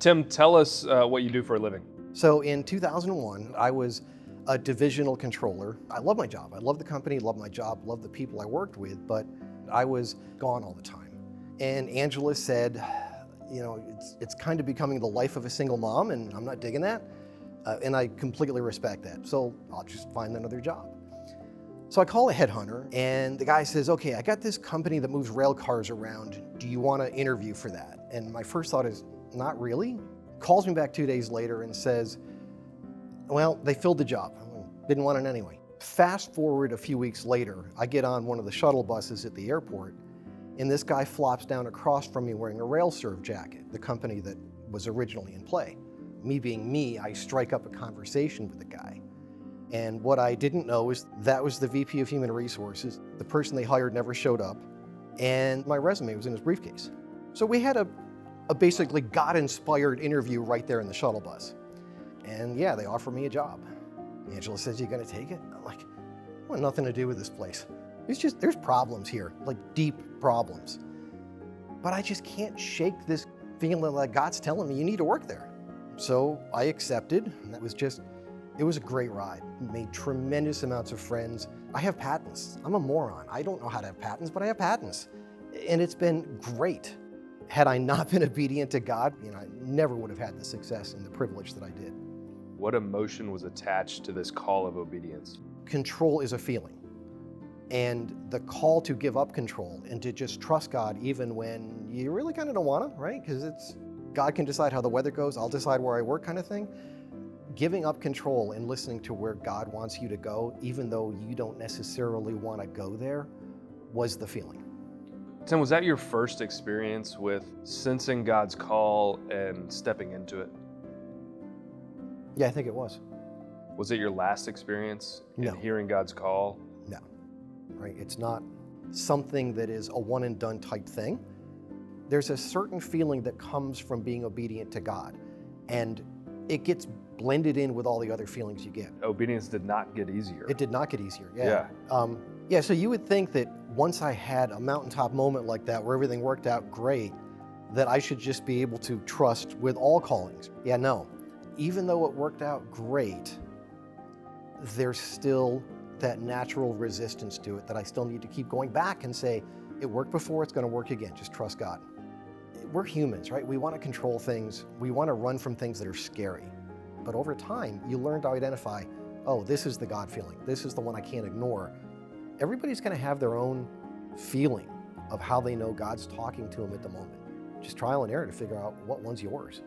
Tim, tell us what you do for a living. So in 2001, I was a divisional controller. I love my job. I love the company, love my job, love the people I worked with, but I was gone all the time. And Angela said, it's kind of becoming the life of a single mom, and I'm not digging that. And I completely respect that. So I'll just find another job. So I call a headhunter, and the guy says, okay, I got this company that moves rail cars around. Do you want to interview for that? And my first thought is, not really. Calls me back 2 days later and says, well, they filled the job. Didn't want it anyway. Fast forward a few weeks later, I get on one of the shuttle buses at the airport, and this guy flops down across from me wearing a RailServe jacket, the company that was originally in play. Me being me, I strike up a conversation with the guy. And what I didn't know is that was the VP of Human Resources. The person they hired never showed up, and my resume was in his briefcase. So we had a basically God-inspired interview right there in the shuttle bus. And yeah, they offered me a job. Angela says, you gonna take it? I'm like, I want nothing to do with this place. There's problems here, like deep problems. But I just can't shake this feeling like God's telling me you need to work there. So I accepted, and it was a great ride. Made tremendous amounts of friends. I have patents. I'm a moron. I don't know how to have patents, but I have patents. And it's been great. Had I not been obedient to God, I never would have had the success and the privilege that I did. What emotion was attached to this call of obedience? Control is a feeling. And the call to give up control and to just trust God even when you really kind of don't want to, right? Because God can decide how the weather goes, I'll decide where I work kind of thing. Giving up control and listening to where God wants you to go, even though you don't necessarily want to go there, was the feeling. Tim, was that your first experience with sensing God's call and stepping into it? Yeah, I think it was. Was it your last experience in No. hearing God's call? No, right? It's not something that is a one and done type thing. There's a certain feeling that comes from being obedient to God, and it gets blended in with all the other feelings you get. Obedience did not get easier. It did not get easier, yeah. So you would think that once I had a mountaintop moment like that where everything worked out great, that I should just be able to trust with all callings. Yeah, no. Even though it worked out great, there's still that natural resistance to it that I still need to keep going back and say, it worked before, it's gonna work again, just trust God. We're humans, right? We wanna control things. We wanna run from things that are scary. But over time, you learn to identify, oh, this is the God feeling. This is the one I can't ignore. Everybody's gonna have their own feeling of how they know God's talking to them at the moment. Just trial and error to figure out what one's yours.